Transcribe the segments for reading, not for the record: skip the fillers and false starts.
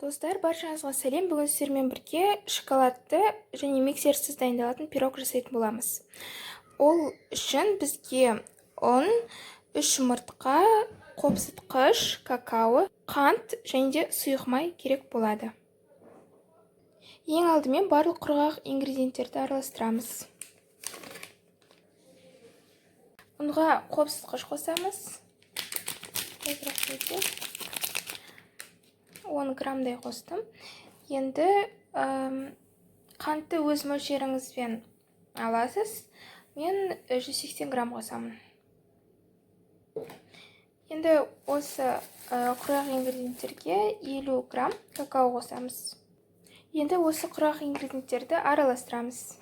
Достар, баршаңызға сәлем. Бүгін сіздермен бірге шоколадты және миксерсіз дайындалатын пирог жасайтын боламыз. Ол үшін бізге ұн, 3 жұмыртқа, қопсытқыш, какао, қант және де сұйық май керек болады. Ең алдымен барлық құрғақ ингредиенттерді араластырамыз. Ұнға қопсытқыш қосамыз. 10 граммдай қостым. Енді қантты өз мөлшеріңізбен аласыз. Мен 180 грамм қосамын. Енді осы құрғақ ингредиенттерге 50 грамм какао қосамыз. Енді осы құрғақ ингредиенттерді араластырамыз.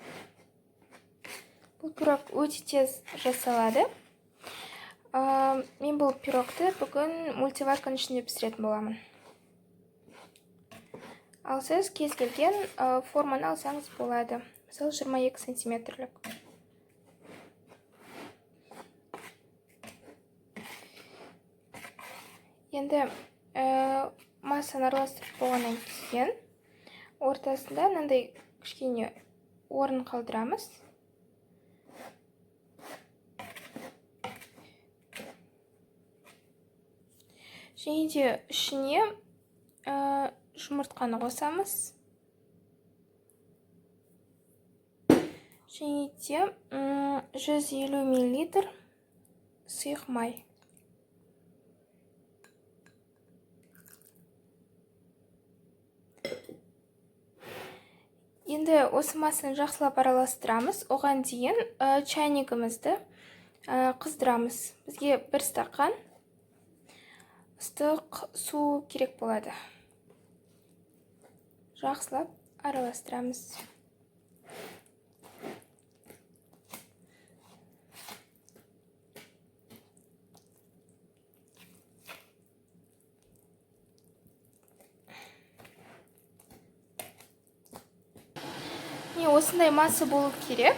Бұл пирог өте тез жасалады. Мен бұл пирогты бүгін мультиварканың ішінде пісіретін боламын. Ал сіз кез келген форманы алсаңыз болады. Мысалы 22 сантиметрлік. Енді массаны араластырып болғаннан кейін ортасында мынандай кішкене орын қалдырамыз. Және де ішіне жұмыртқаны қосамыз. Және де 150 мл сұйық май. Енді осы массаны жақсылап араластырамыз. Оған дейін чайнигімізді қыздырамыз. Бізге 1 стақан ыстық су керек болады. Жақсылап араластырамыз. Осындай масса болу керек.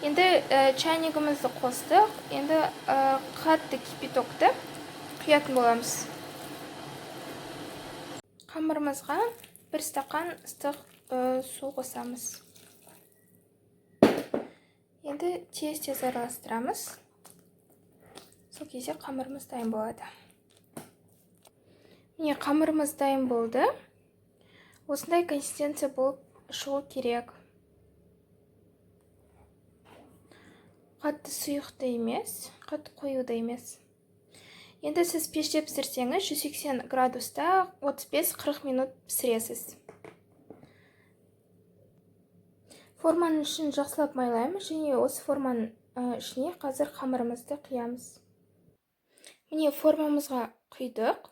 Енді чайнигімізді қостық. Енді қатты кипятокты құятын боламыз. Қамырымызға 1 стақан ыстық су қосамыз. Енді тез-тез араластырамыз. Сол кезде қамырымыз дайын болады. Міне, қамырымыз дайын болды. Осындай консистенция болып шығу керек. Қатты сұйықты емес, қатты қоюды емес. Енді сіз пеште пісірсеңіз 180 градуста 35-40 минут пісіресіз. Форманың ішін жақсылап майлаймыз, және осы форманың ішіне қазір қамырымызды құямыз. Міне, формамызға құйдық.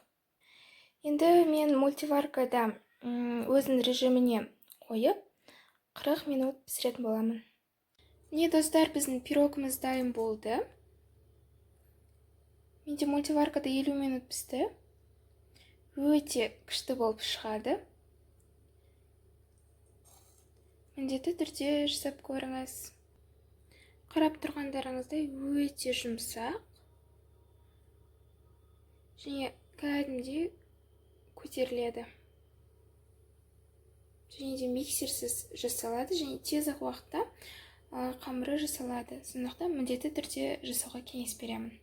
Енді мен мультиваркада өзінің режиміне қойып 40 минут пісіретін боламын. Міне, достар, біздің пирогымыз дайын болды. Менде мультиваркада 50 минут пісті. Өте күшті болып шығады. Міндетті түрде жасап көріңіз. Қарап тұрғандарыңыздай өте жұмсақ. Және кәдімгідей көтеріледі. Және де миксерсіз жасалады, және тез уақытта қамыры жасалады. Сондықтан міндетті түрде жасауға кеңес беремін.